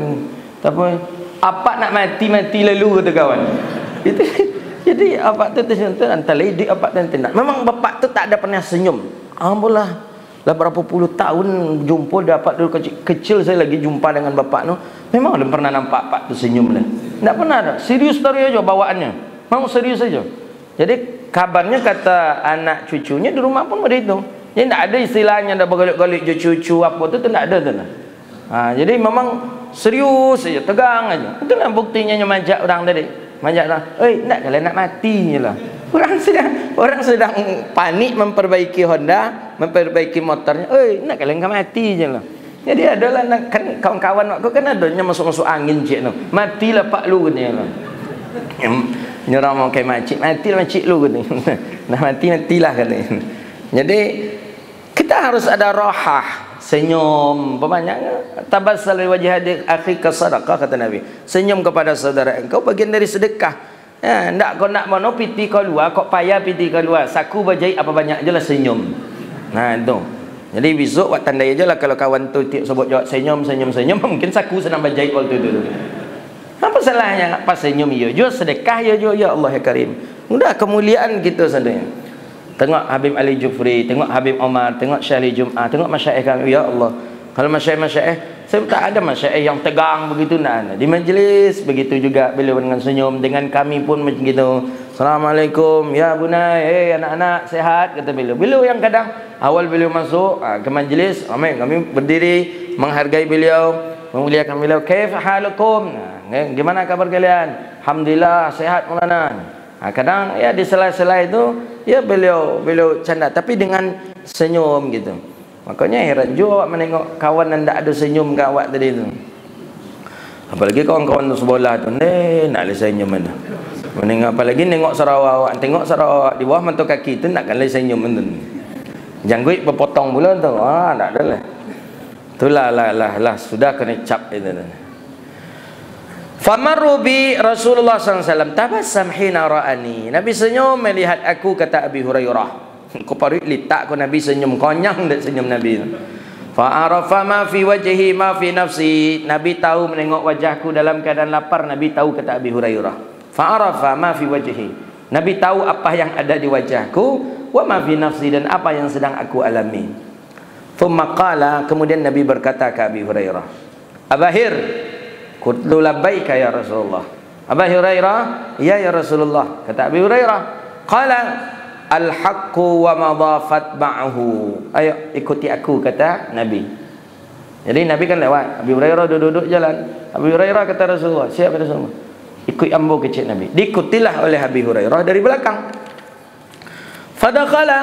apa nak mati lalu kata kawan. Itu jadi apa tu tersentuh antara lidik apa dan tidak. Memang bapak tu tak ada pernah senyum. Alhamdulillah. Dah berapa puluh tahun jumpa dapat dulu kecil saya lagi jumpa dengan bapak tu. Memang belum pernah nampak pak tu senyum lah. Tak pernah ada. Serius dari aja bawaannya. Memang serius saja. Jadi kabarnya kata anak cucunya di rumah pun begitu. Jadi tak ada istilahnya dah bergolik-golik je cucu apa tu tak ada tu lah. Jadi memang serius saja, tegang aja. Itulah buktinya majak orang tadi. Majak orang, nak kalian nak mati je lah. Orang sedang panik memperbaiki Honda, memperbaiki motornya. Nak kalian mati je lah. Jadi adalah kan kawan-kawan aku kan adanya masuk-masuk angin cik tu. Matilah pak lu katanya lah. Nyerah mau kayak matilah makcik lu katanya. Nah matilah katanya. Jadi kita harus ada rohah, senyum. Banyaknya tabassal li wajhi akhika sadaqah kata Nabi. Senyum kepada saudara engkau bagian dari sedekah. Ya, ndak kau nak mono piti kau luar, kau payah piti kau luar. Saku berjahit apa banyak je lah senyum. Nah itu. Jadi besok buat tandai aja lah kalau kawan tu sebut jawab senyum mungkin saku sedang berjahit waktu itu. Apa salahnya? Pas senyum ya, jo sedekah ya jo ya Allah ya Karim. Mudah kemuliaan kita sebenarnya. Tengok Habib Ali Jufri, tengok Habib Omar, tengok Syahli Jum'ah, tengok masyaikh kami ya Allah. Kalau masyaikh saya tak ada masyaikh yang tegang begitu nak. Di majlis begitu juga beliau dengan senyum, dengan kami pun begitu. Assalamualaikum ya bunai, anak-anak sehat kata beliau. Beliau yang kadang awal beliau masuk ke majlis, kami berdiri menghargai beliau, memuliakan beliau. Kaif halukum? Gimana kabar kalian? Alhamdulillah sehat Maulana. Kadang ya di sela-sela itu ya beliau canda tapi dengan senyum gitu. Makanya heran juga awak menengok kawan yang tak ada senyum kat awak tadi tu. Apalagi kawan-kawan tu sebelah tu, nak le senyum mana. Menengok apalagi nengok Sarawak awak, tengok Sarawak di bawah mata kaki tu nakkan le senyum tu. Janggut berpotong pula tu. Tak ada lah. Itulah lah sudah kena cap itu. Famaru bi Rasulullah SAW tabassam hina ra'ani. Nabi senyum melihat aku kata Abi Hurairah. Kau parit litak kau Nabi senyum konyang dak senyum Nabi. Fa arafa ma fi wajhi ma fi nafsi. Nabi tahu menengok wajahku dalam keadaan lapar. Nabi tahu kata Abi Hurairah. Fa arafa ma fi wajhi. Nabi tahu apa yang ada di wajahku wa ma fi nafsi dan apa yang sedang aku alami. Thumma qala, kemudian Nabi berkata ke Abi Hurairah, "Abahir, qultu labbaika ya Rasulullah." Abu Hurairah, ya Rasulullah. Kata Abi Hurairah, qala al-haqqu wa madafat ma'ahu. Ayo ikuti aku kata Nabi. Jadi Nabi kan lewat, Abi Hurairah duduk jalan. Abi Hurairah kata Rasulullah, siapa Rasulullah? Ikut ambo kecil Nabi. Diikutilah oleh Abi Hurairah dari belakang. Fadakhala,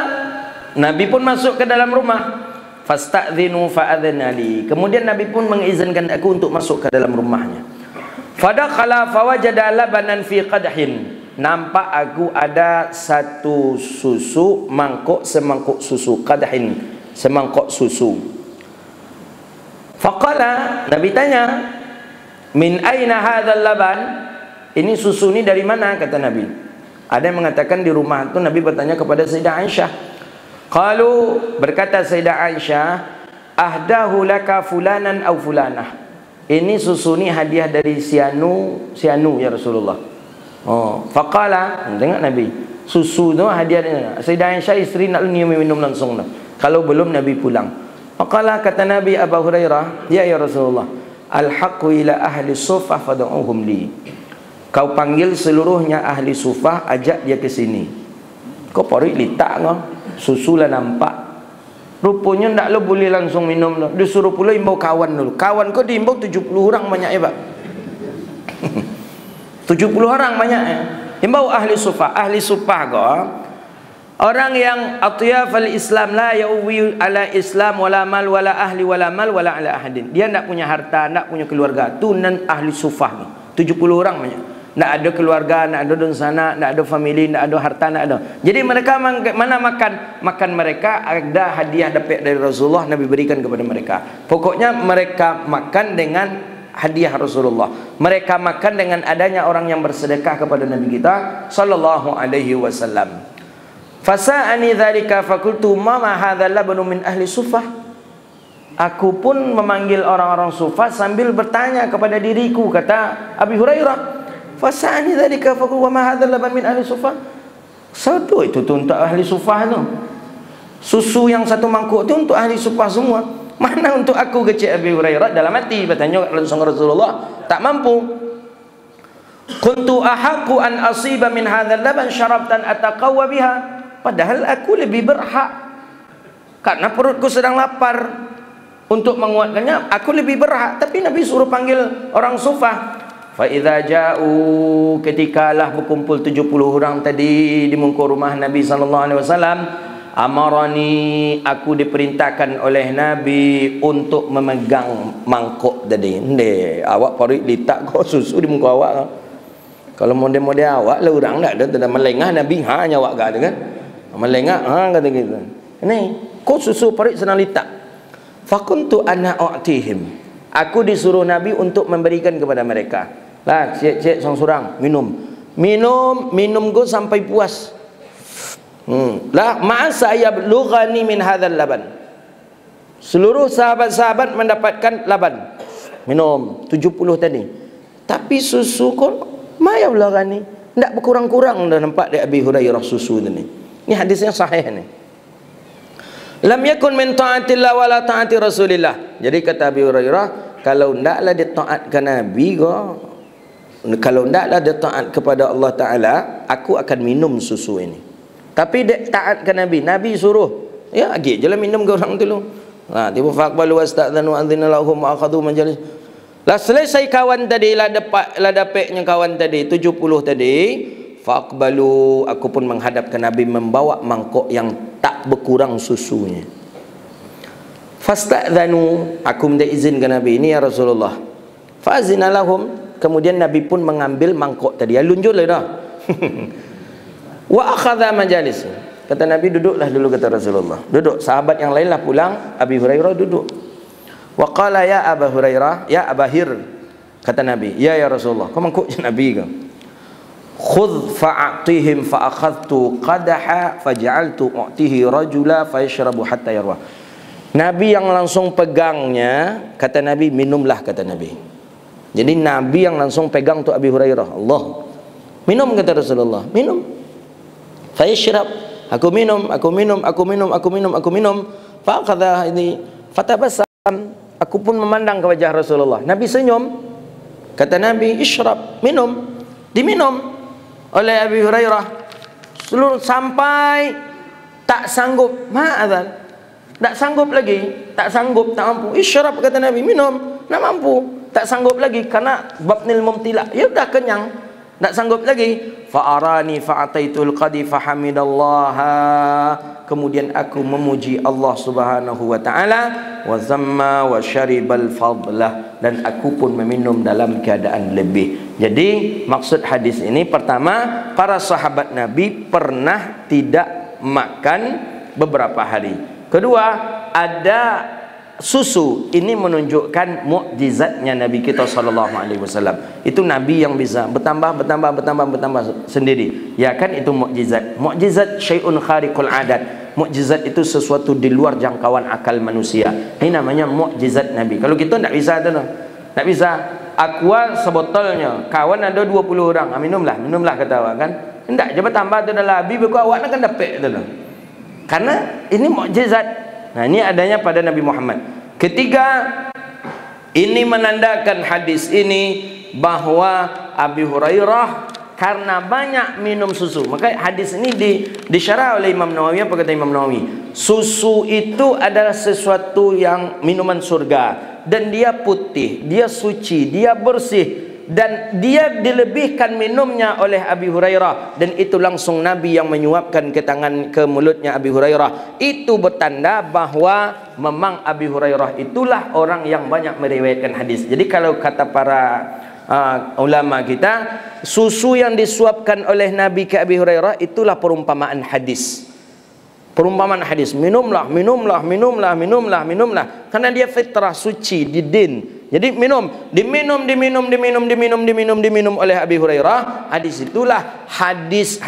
Nabi pun masuk ke dalam rumah. Fasta'dhinu fa'adhana li. Kemudian Nabi pun mengizinkan aku untuk masuk ke dalam rumahnya. Fadakhala fawajada labanan fi qadhin. Nampak aku ada satu susu mangkuk, semangkuk susu, qadhin, semangkuk susu. Faqala, Nabi tanya, min aina hadzal laban? Ini susu ni dari mana kata Nabi? Ada yang mengatakan di rumah itu Nabi bertanya kepada Sayyidah Aisyah, Qalu, berkata Sayyidah Aisyah, ahdahu laka fulanan au fulanah. Ini susu ni hadiah dari sianu ya Rasulullah. Oh, faqala, tengok Nabi. Susu tu hadiah dia. Sayyidah Aisyah isteri nak minum langsung dah. Kalau belum Nabi pulang. Faqala, kata Nabi Abu Hurairah, ya Rasulullah, al-haqqu ila ahli sufah fad'uhum li. Kau panggil seluruhnya ahli sufah, ajak dia ke sini. Kau parik litak kau. Susu lah nampak. Rupanya tak lo boleh langsung minum lo. Disuruh pula imbau kawan dulu. Kawan kau diimbau 70 orang banyak ya Pak. 70 orang banyak ya. Imbau ahli sufah. Ahli sufah kau orang yang atyaf al-Islam, la yauwi ala Islam wala mal wala ahli wala mal wala ala ahadin. Dia tak punya harta, tak punya keluarga. Tu nan ahli sufah ni. 70 orang banyak. Tak ada keluarga, tak ada donsana, tak ada family, tak ada harta, tak ada. Jadi mereka mana makan? Makan mereka ada hadiah dapat dari Rasulullah, Nabi berikan kepada mereka. Pokoknya mereka makan dengan hadiah Rasulullah. Mereka makan dengan adanya orang yang bersedekah kepada Nabi kita sallallahu alaihi wasallam. Fasa'ani dzalika fakultu ma hadzal labnu min ahli sufah. Aku pun memanggil orang-orang sufah sambil bertanya kepada diriku, kata Abi Hurairah. Fasa'ani dzalika faqul wa ma hadzal laban min ahli sufah. Satu itu tu untuk ahli sufah tu. Susu yang satu mangkuk tu untuk ahli sufah semua. Mana untuk aku, kecil Abi Hurairah dalam hati bertanya langsung Rasulullah, tak mampu. Kuntu ahaqqu an asiba min hadzal laban syarabtan ataqawwa biha. Padahal aku lebih berhak karena perutku sedang lapar untuk menguatkannya, aku lebih berhak. Tapi Nabi suruh panggil orang sufah. Fa idza ja'u, ketikalah berkumpul 70 orang tadi di muka rumah Nabi sallallahu alaihi wasallam, amarani, aku diperintahkan oleh Nabi untuk memegang mangkuk tadi. Ndek, awak parik letak kau susu di muka awak. Kalau model-model awak lah orang tak ada melengah Nabi hanya awak kata kan. Melengah kata gitu. Ini kau susu parik senang letak. Fakuntu ana u'tihim. Aku disuruh Nabi untuk memberikan kepada mereka. Lah, cek sorang minum go sampai puas. Lah, ma'asa yablughani min hadzal laban. Seluruh sahabat-sahabat mendapatkan laban. Minum 70 tadi. Tapi susu kau ma yablughani. Tak berkurang-kurang dah nampak dari Abi Hurairah susu tadi. Ini hadisnya sahih ni. Lam yakun min ta'atillah wala ta'ati Rasulillah. Jadi kata Abi Hurairah, kalau ndaklah dia taatkan Nabi ko, kalau ndaklah dia taat kepada Allah Taala, aku akan minum susu ini. Tapi dia taatkan Nabi, Nabi suruh, ya agi jelah minum ke orang tu lu. Ha, tiba faqbalu wasta'dhanu anzina lahum wa akhadhu majalis. Lah selesai kawan tadi, lah dapatnya kawan tadi 70 tadi, faqbalu, aku pun menghadap ke Nabi membawa mangkok yang tak berkurang susunya. Fasta'dhanu, aku minta izin ke Nabi, ini ya Rasulullah. Fa'azina lahum, kemudian Nabi pun mengambil mangkok tadi. Ya lunjul lah dah. Wa akhadha majalis. Kata Nabi, duduklah dulu, kata Rasulullah. Duduk. Sahabat yang lainlah pulang, Abi Hurairah duduk. Wa qala ya Abu Hurairah, ya Abahir. Kata Nabi, ya Rasulullah. Kau mangkuknya Nabi ke? Khudh fa'atihim fa'akhadtu qadaha faj'altu u'tihi rajula fayashrabu hatta yarwa. Nabi yang langsung pegangnya, kata Nabi, minumlah, kata Nabi. Jadi Nabi yang langsung pegang tu Abi Hurairah. Allah. Minum, kata Rasulullah. Minum. Fayashrab. Aku minum, aku minum, aku minum, aku minum, aku minum. Fa'akhadha ini fatabassam. Aku pun memandang ke wajah Rasulullah. Nabi senyum. Kata Nabi, ishrab, minum. Diminum oleh Abi Hurairah. Seluruh sampai tak sanggup. Ma'adzal. Tak sanggup lagi, tak sanggup, tak mampu. Isyrab, kata Nabi, minum, tak mampu, tak sanggup lagi karena babnil mumtila. Ya sudah kenyang, tak sanggup lagi. Fa'arani fa'ataitul qadi fahamidallaha. Kemudian aku memuji Allah Subhanahu wa taala, wa zamma wa syaribal fadlah, dan aku pun meminum dalam keadaan lebih. Jadi maksud hadis ini, pertama, para sahabat Nabi pernah tidak makan beberapa hari. Kedua, ada susu. Ini menunjukkan mukjizatnya Nabi kita sallallahu alaihi wasallam. Itu Nabi yang bisa bertambah sendiri. Ya kan, itu mukjizat. Mukjizat syai'un khariqul adat. mukjizat itu sesuatu di luar jangkauan akal manusia. Ini namanya mukjizat Nabi. Kalau kita tak bisa tu, tak bisa. Aqua sebotolnya, kawan ada 20 orang, minumlah kata awak kan. Tidak, coba tambah tu dah lebih, beku awak nak kan dapat tu. Karena ini mukjizat. Nah, ini adanya pada Nabi Muhammad. Ketiga, ini menandakan hadis ini bahwa Abi Hurairah karena banyak minum susu, maka hadis ini disyarah oleh Imam Nawawi. Apa kata Imam Nawawi? Susu itu adalah sesuatu yang minuman surga, dan dia putih, dia suci, dia bersih, dan dia dilebihkan minumnya oleh Abi Hurairah, dan itu langsung Nabi yang menyuapkan ke mulutnya Abi Hurairah. Itu bertanda bahwa memang Abi Hurairah itulah orang yang banyak meriwayatkan hadis. Jadi kalau kata para ulama kita, susu yang disuapkan oleh Nabi ke Abi Hurairah itulah perumpamaan hadis. Perumpamaan hadis, minumlah, karena dia fitrah suci di din. Jadi diminum oleh Abi Hurairah. Hadis itulah hadis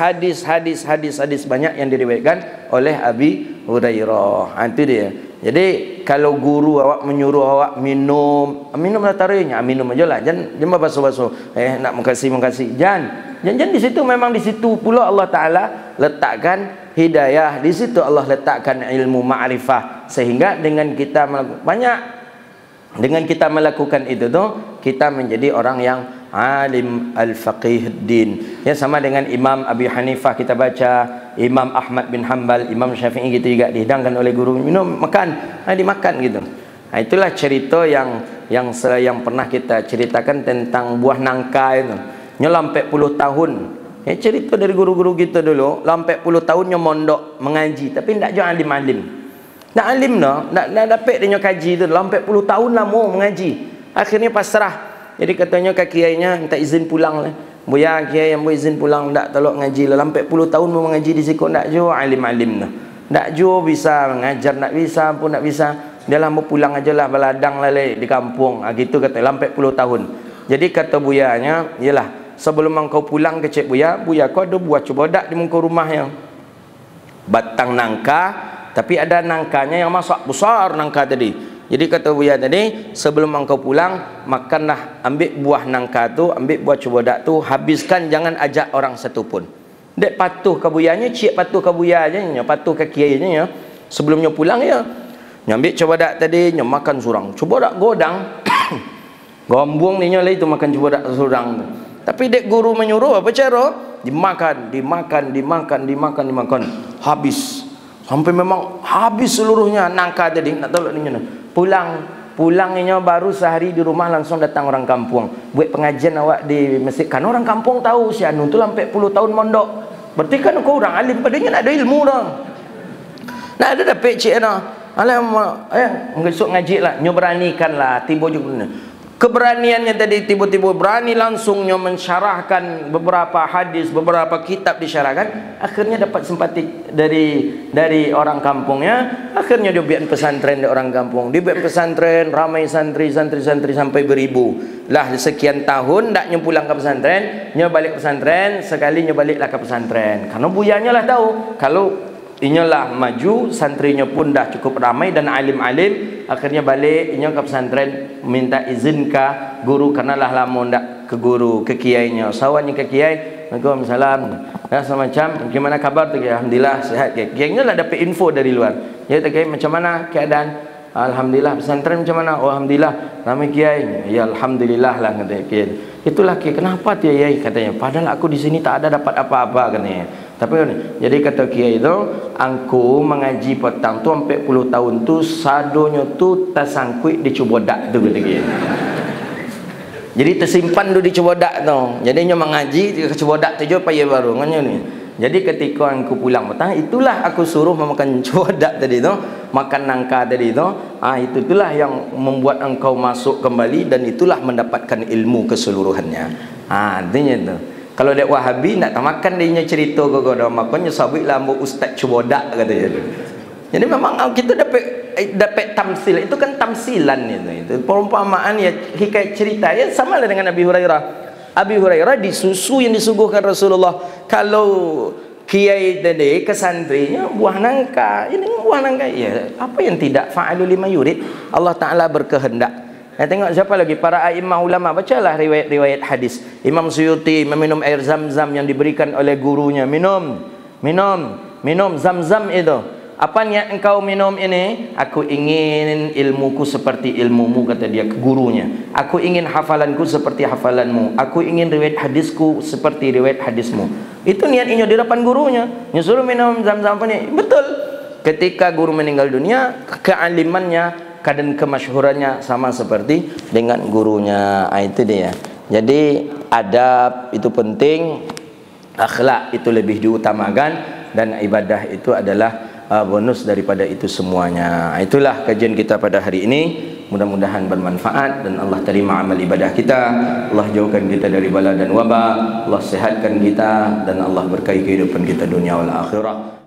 banyak yang diriwayatkan oleh Abi Hurairah. Itu dia. Jadi kalau guru awak menyuruh awak minumlah taruhnya, minum aja lah, jangan basuh-basuh. Nak makasih. Jangan di situ, memang di situ pula Allah Taala letakkan hidayah, di situ Allah letakkan ilmu ma'rifah, sehingga dengan kita melakukan itu tuh kita menjadi orang yang alim al-faqih din. Ya, sama dengan Imam Abi Hanifah kita baca, Imam Ahmad bin Hanbal, Imam Syafi'i gitu juga dihidangkan oleh guru, minum, makan, dimakan gitu. Nah, itulah cerita yang pernah kita ceritakan tentang buah nangka itu. Lampai puluh tahun. Ya, cerita dari guru-guru kita dulu, lampai puluh tahunnya mondok mengaji, tapi tidak jual alim-alim. Nak alim no, nak dapat dia kaji tu, lampai puluh tahun lah mau mengaji. Akhirnya pasrah. Jadi katanya ke kiainya minta izin pulang lah. Buya kiai yang boleh izin pulang, tak tolak ngaji lah. Lampai puluh tahun mau mengaji di situ, tak jual alim-alim no. Tak jual bisa mengajar, tak bisa pun tak bisa. Dia lah mau pulang aja lah, baladang lah di kampung. Gitu kata, lampai puluh tahun. Jadi kata buyanya, yalah, sebelum engkau pulang ke Cik Buya, kau ada buah cobodak di muka rumahnya. Batang nangka, tapi ada nangkanya yang masak besar nangka tadi. Jadi kata Buya tadi, sebelum engkau pulang, makanlah, ambil buah nangka tu, ambil buah cobodak tu, habiskan, jangan ajak orang satu pun. Dek patuh ke Buyanya, cik patuh ke Buya aja, patuh ke kiainya ya. Sebelumnya pulang ya, ambil cobodak tadi, makan surang. Cobodak godang. Gombong ni lah itu makan cobodak surang tu. Tapi dek guru menyuruh apa cara? Dimakan. Habis. Sampai memang habis seluruhnya nangka tadi, nak tahu ni mana. Pulangnya baru sehari di rumah langsung datang orang kampung. Buat pengajian awak di masjid. Kan orang kampung tahu si Anu tu sampai puluh tahun mondok. Berarti kan kau orang alim, padanya nak ada ilmu dah. Nak ada dapat cik dah. Alamak, besok ngaji lah, beranikanlah, tiba juga. Keberaniannya tadi tiba-tiba berani langsungnya mensyarahkan beberapa hadis, beberapa kitab disyarahkan. Akhirnya dapat simpatik dari orang kampungnya. Akhirnya dia buat pesantren di orang kampung. Dia buat pesantren, ramai santri sampai beribu. Lah sekian tahun taknya pulang ke pesantren, balik pesantren, sekali baliklah ke pesantren. Karena buyanya lah tahu kalau inyalah maju, santrinya pun dah cukup ramai dan alim-alim. Akhirnya balik ke pesantren, minta izin ke guru, karena lah lama ndak ke guru, ke kiainya. Sawannya ke kiai, Waalaikumsalam, semacam gimana kabar tu? Alhamdulillah sihat. Kiainya lah dapat info dari luar. Ya kiai, macam mana keadaan? Alhamdulillah. Pesantren macam mana? Oh alhamdulillah. Ramai kiai. Ya alhamdulillah lah kata kiai. Itulah kiai, kenapa tu kiai? Katanya, padahal aku di sini tak ada dapat apa-apa katanya. Tapi jadi kata kiai itu, aku mengaji petang tu sampai puluh tahun tu, sadonya tu tersangkut di cobodak tu kata kiai. Jadi tersimpan tu di cobodak tu. Jadinya mengaji di cobodak tu je payah baru nganya ni. Jadi ketika aku pulang petang, itulah aku suruh memakan cobodak tadi tu, makan nangka tadi tu. Itulah yang membuat engkau masuk kembali, dan itulah mendapatkan ilmu keseluruhannya. Artinya tu. Kalau dek Wahabi nak makan dia cerita kau makanya sabitlah mu ustaz cobodak katanya. Jadi memang kita dapat tamsil, itu kan tamsilan itu perumpamaan ya, hikayat cerita ya, sama dengan Abi Hurairah. Abi Hurairah di susu yang disuguhkan Rasulullah, kalau kiai tadi ke santrinya buah nangka, ini buah nangka. Ya, apa yang tidak fa'alu lima yurid? Allah Ta'ala berkehendak. Tengok siapa lagi para a'immah ulama, bacalah riwayat-riwayat hadis. Imam Suyuti meminum air zam-zam yang diberikan oleh gurunya. Minum zam-zam itu. Apa niat engkau minum ini? Aku ingin ilmuku seperti ilmumu, kata dia ke gurunya. Aku ingin hafalanku seperti hafalanmu. Aku ingin riwayat hadisku seperti riwayat hadismu. Itu niatnya di depan gurunya. Nyuruh minum zam-zam apa nih? Betul. Ketika guru meninggal dunia, kealimannya, keadaan kemasyhurannya sama seperti dengan gurunya. Itu dia. Jadi adab itu penting, akhlak itu lebih diutamakan, dan ibadah itu adalah bonus daripada itu semuanya. Itulah kajian kita pada hari ini. Mudah-mudahan bermanfaat dan Allah terima amal ibadah kita. Allah jauhkan kita dari bala dan wabah. Allah sehatkan kita dan Allah berkahi kehidupan kita dunia wal akhirah.